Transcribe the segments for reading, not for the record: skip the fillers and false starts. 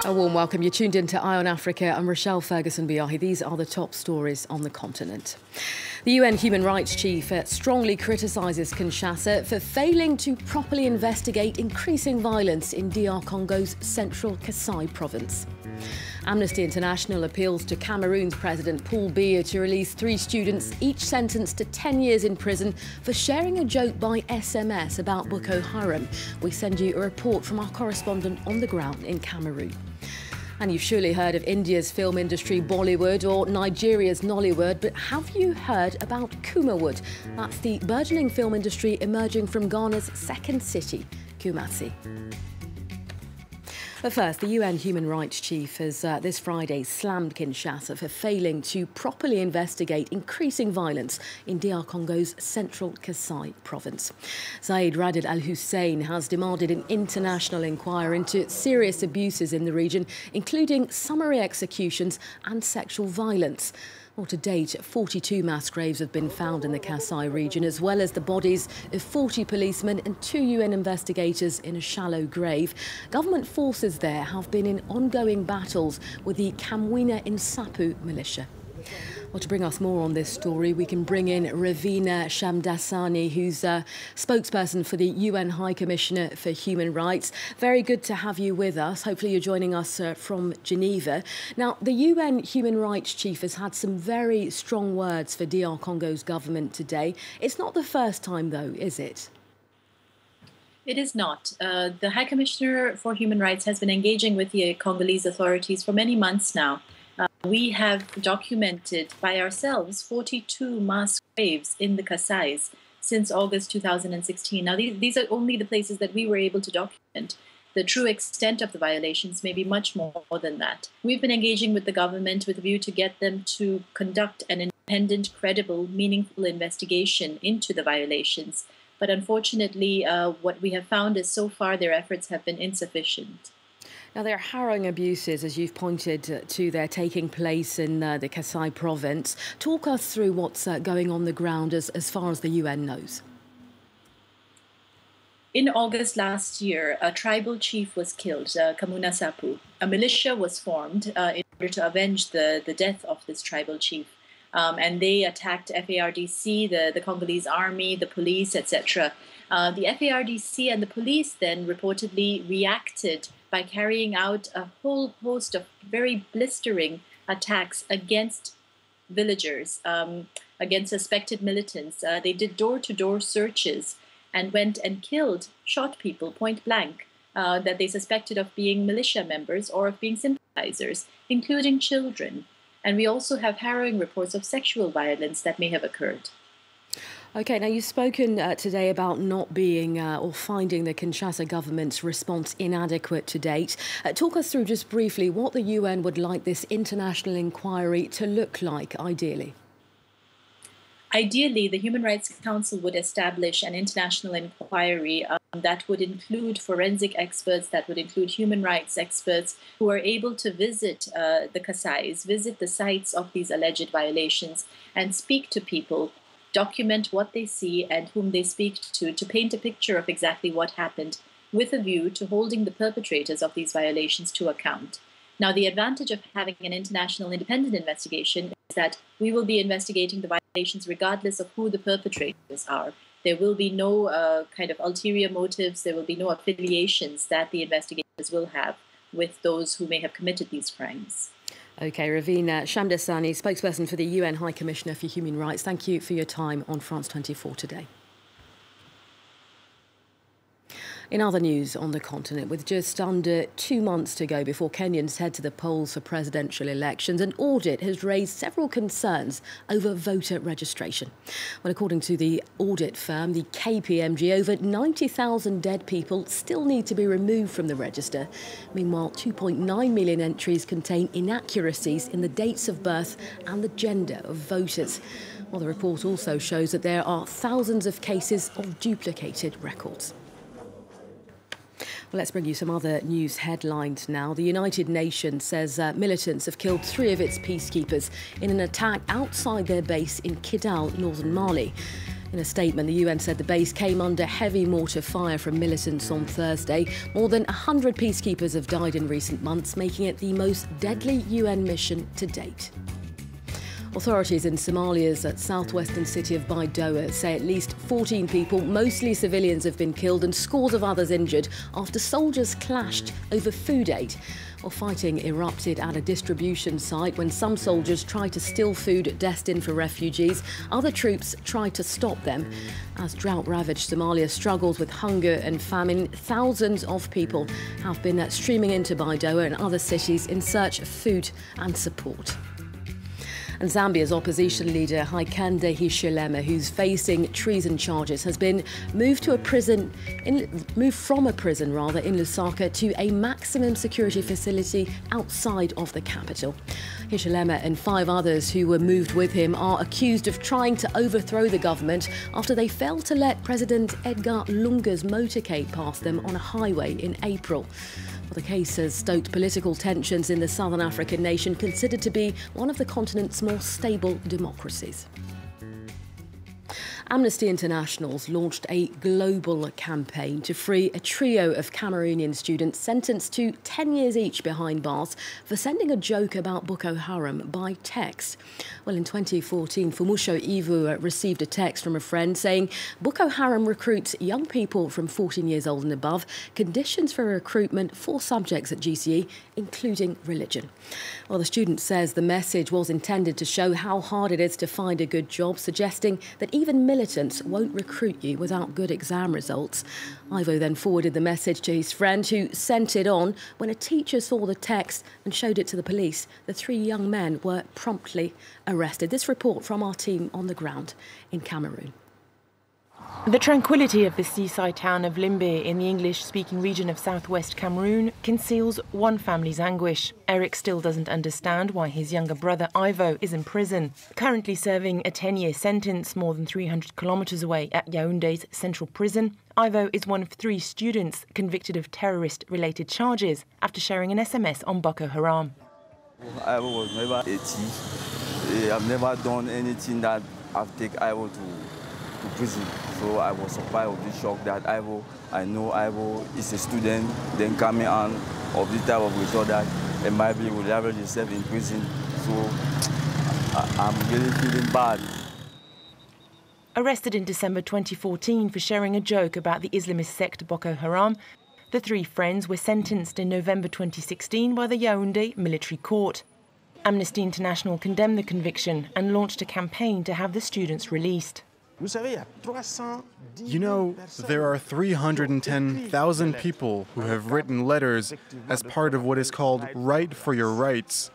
A warm welcome. You're tuned into Eye on Africa. I'm Rochelle Ferguson-Biyahi. These are the top stories on the continent. The UN Human Rights Chief strongly criticises Kinshasa for failing to properly investigate increasing violence in DR Congo's central Kasai province. Amnesty International appeals to Cameroon's President Paul Biya to release 3 students, each sentenced to 10 years in prison for sharing a joke by SMS about Boko Haram. We send you a report from our correspondent on the ground in Cameroon. And you've surely heard of India's film industry Bollywood or Nigeria's Nollywood, but have you heard about Kumawood? That's the burgeoning film industry emerging from Ghana's second city, Kumasi. But first, the UN Human Rights Chief has this Friday slammed Kinshasa for failing to properly investigate increasing violence in DR Congo's central Kasai province. Zeid Ra'ad al-Hussein has demanded an international inquiry into serious abuses in the region, including summary executions and sexual violence. Well, to date, 42 mass graves have been found in the Kasai region, as well as the bodies of 40 policemen and 2 UN investigators in a shallow grave. Government forces there have been in ongoing battles with the Kamwina Insapu militia. Well, to bring us more on this story, we can bring in Ravina Shamdasani, who's a spokesperson for the UN High Commissioner for Human Rights. Very good to have you with us. Hopefully you're joining us from Geneva. Now, the UN Human Rights Chief has had some very strong words for DR Congo's government today. It's not the first time, though, is it? It is not. The High Commissioner for Human Rights has been engaging with the Congolese authorities for many months now. We have documented by ourselves 42 mass graves in the Kasais since August 2016. Now, these are only the places that we were able to document. The true extent of the violations may be much more than that. We've been engaging with the government with a view to get them to conduct an independent, credible, meaningful investigation into the violations. But unfortunately, what we have found is so far their efforts have been insufficient. Now, there are harrowing abuses, as you've pointed to, they're taking place in the Kasai province. Talk us through what's going on the ground as far as the UN knows. In August last year, a tribal chief was killed, Kamuna Sapu. A militia was formed in order to avenge the death of this tribal chief. And they attacked FARDC, the Congolese army, the police, etc. The FARDC and the police then reportedly reacted by carrying out a whole host of very blistering attacks against villagers, against suspected militants. They did door-to-door searches and went and shot people point blank that they suspected of being militia members or of being sympathizers, including children. And we also have harrowing reports of sexual violence that may have occurred. OK, now you've spoken today about not being or finding the Kinshasa government's response inadequate to date. Talk us through just briefly what the UN would like this international inquiry to look like, ideally. Ideally, the Human Rights Council would establish an international inquiry that would include forensic experts, that would include human rights experts who are able to visit the Kasais, visit the sites of these alleged violations and speak to people, document what they see and whom they speak to paint a picture of exactly what happened with a view to holding the perpetrators of these violations to account. Now, the advantage of having an international independent investigation is that we will be investigating the violations regardless of who the perpetrators are. There will be no kind of ulterior motives, there will be no affiliations that the investigators will have with those who may have committed these crimes. OK, Ravina Shamdasani, spokesperson for the UN High Commissioner for Human Rights. Thank you for your time on France 24 today. In other news on the continent, with just under 2 months to go before Kenyans head to the polls for presidential elections, an audit has raised several concerns over voter registration. Well, according to the audit firm, the KPMG, over 90,000 dead people still need to be removed from the register. Meanwhile, 2.9 million entries contain inaccuracies in the dates of birth and the gender of voters. Well, the report also shows that there are thousands of cases of duplicated records. Well, let's bring you some other news headlines now. The United Nations says militants have killed 3 of its peacekeepers in an attack outside their base in Kidal, northern Mali. In a statement, the UN said the base came under heavy mortar fire from militants on Thursday. More than 100 peacekeepers have died in recent months, making it the most deadly UN mission to date. Authorities in Somalia's southwestern city of Biya say at least 14 people, mostly civilians, have been killed and scores of others injured after soldiers clashed over food aid. Well, fighting erupted at a distribution site when some soldiers tried to steal food destined for refugees. Other troops tried to stop them. As drought-ravaged Somalia struggles with hunger and famine, thousands of people have been streaming into Biya and other cities in search of food and support. And Zambia's opposition leader Hakainde Hichilema, who's facing treason charges, has been moved from a prison in Lusaka to a maximum security facility outside of the capital. Hichilema and 5 others who were moved with him are accused of trying to overthrow the government after they failed to let President Edgar Lunga's motorcade pass them on a highway in April. Well, the case has stoked political tensions in the southern African nation, considered to be one of the continent's more stable democracies. Amnesty International launched a global campaign to free a trio of Cameroonian students sentenced to 10 years each behind bars for sending a joke about Boko Haram by text. Well, in 2014, Fumusho Ivu received a text from a friend saying Boko Haram recruits young people from 14 years old and above. Conditions for recruitment, 4 subjects at GCE, including religion. Well, the student says the message was intended to show how hard it is to find a good job, suggesting that even militants won't recruit you without good exam results. Ivo then forwarded the message to his friend, who sent it on. When a teacher saw the text and showed it to the police, the 3 young men were promptly arrested. This report from our team on the ground in Cameroon. The tranquility of the seaside town of Limbe in the English-speaking region of southwest Cameroon conceals one family's anguish. Eric still doesn't understand why his younger brother Ivo is in prison, currently serving a 10-year sentence more than 300 kilometres away at Yaoundé's central prison. Ivo is one of 3 students convicted of terrorist-related charges after sharing an SMS on Boko Haram. Ivo was never 18. I've never done anything that I've taken Ivo to prison. So I was surprised of this shock that I know Ivo is a student, then coming on of this type of result that maybe will leverage himself in prison. So I'm really feeling bad. Arrested in December 2014 for sharing a joke about the Islamist sect Boko Haram, the 3 friends were sentenced in November 2016 by the Yaoundé military court. Amnesty International condemned the conviction and launched a campaign to have the students released. You know, there are 310,000 people who have written letters as part of what is called Right for Your Rights.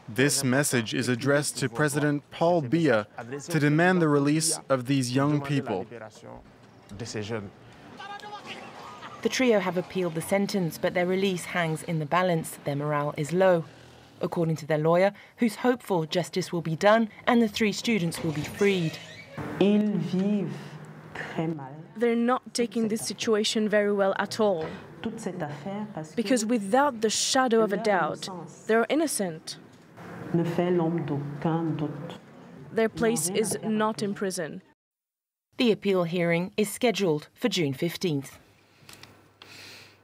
This message is addressed to President Paul Biya to demand the release of these young people. The trio have appealed the sentence, but their release hangs in the balance. Their morale is low. According to their lawyer, who's hopeful justice will be done and the 3 students will be freed. They're not taking this situation very well at all, because without the shadow of a doubt, they're innocent. Their place is not in prison. The appeal hearing is scheduled for June 15th.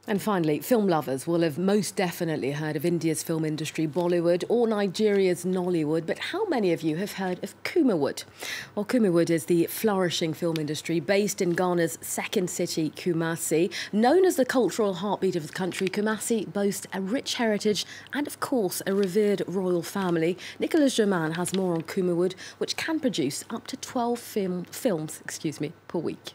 And finally, film lovers will have most definitely heard of India's film industry, Bollywood, or Nigeria's Nollywood, but how many of you have heard of Kumawood? Well, Kumawood is the flourishing film industry based in Ghana's second city, Kumasi. Known as the cultural heartbeat of the country, Kumasi boasts a rich heritage and, of course, a revered royal family. Nicholas Germain has more on Kumawood, which can produce up to 12 films per week.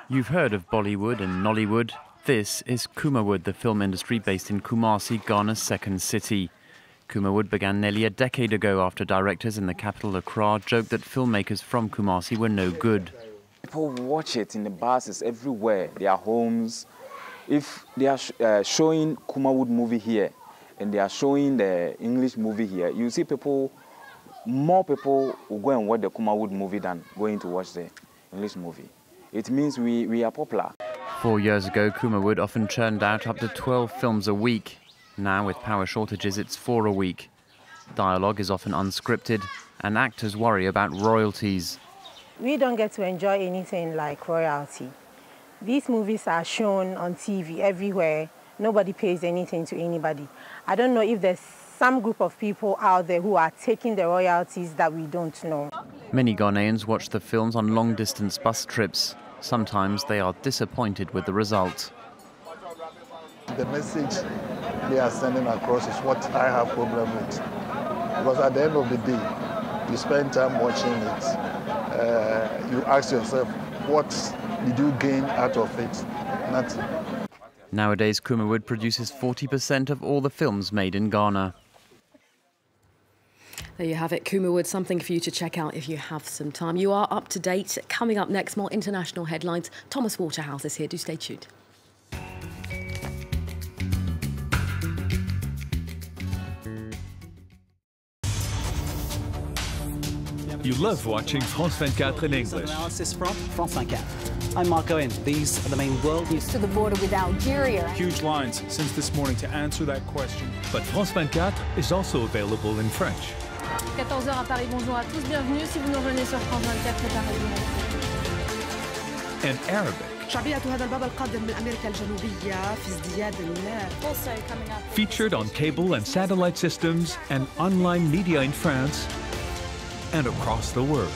You've heard of Bollywood and Nollywood. This is Kumawood, the film industry based in Kumasi, Ghana's second city. Kumawood began nearly a decade ago after directors in the capital Accra joked that filmmakers from Kumasi were no good. People watch it in the buses everywhere, their homes. If they are showing Kumawood movie here and they are showing the English movie here, you see more people will go and watch the Kumawood movie than going to watch the English movie. It means we are popular. 4 years ago, Kumawood often churned out up to 12 films a week. Now, with power shortages, it's 4 a week. Dialogue is often unscripted, and actors worry about royalties. We don't get to enjoy anything like royalty. These movies are shown on TV everywhere. Nobody pays anything to anybody. I don't know if there's some group of people out there who are taking the royalties that we don't know. Many Ghanaians watch the films on long-distance bus trips. Sometimes they are disappointed with the result. The message they are sending across is what I have problem with. Because at the end of the day, you spend time watching it. You ask yourself, what did you gain out of it? Nothing. Nowadays, Kumawood produces 40% of all the films made in Ghana. There you have it, Kumawood, something for you to check out if you have some time. You are up to date. Coming up next, more international headlines. Thomas Waterhouse is here. Do stay tuned. You love watching France 24 in English. Analysis from France 24. I'm Mark Owen. These are the main world news. To the border with Algeria. Huge lines since this morning to answer that question. But France 24 is also available in French. 14h à Paris, bonjour à tous, bienvenue si vous nous rejoignez sur France 24 préparez and Arabic. شعبية هذا الباب القادم من أمريكا الجنوبية في ازدياد Also coming up. Featured on cable and satellite systems and online media in France and across the world.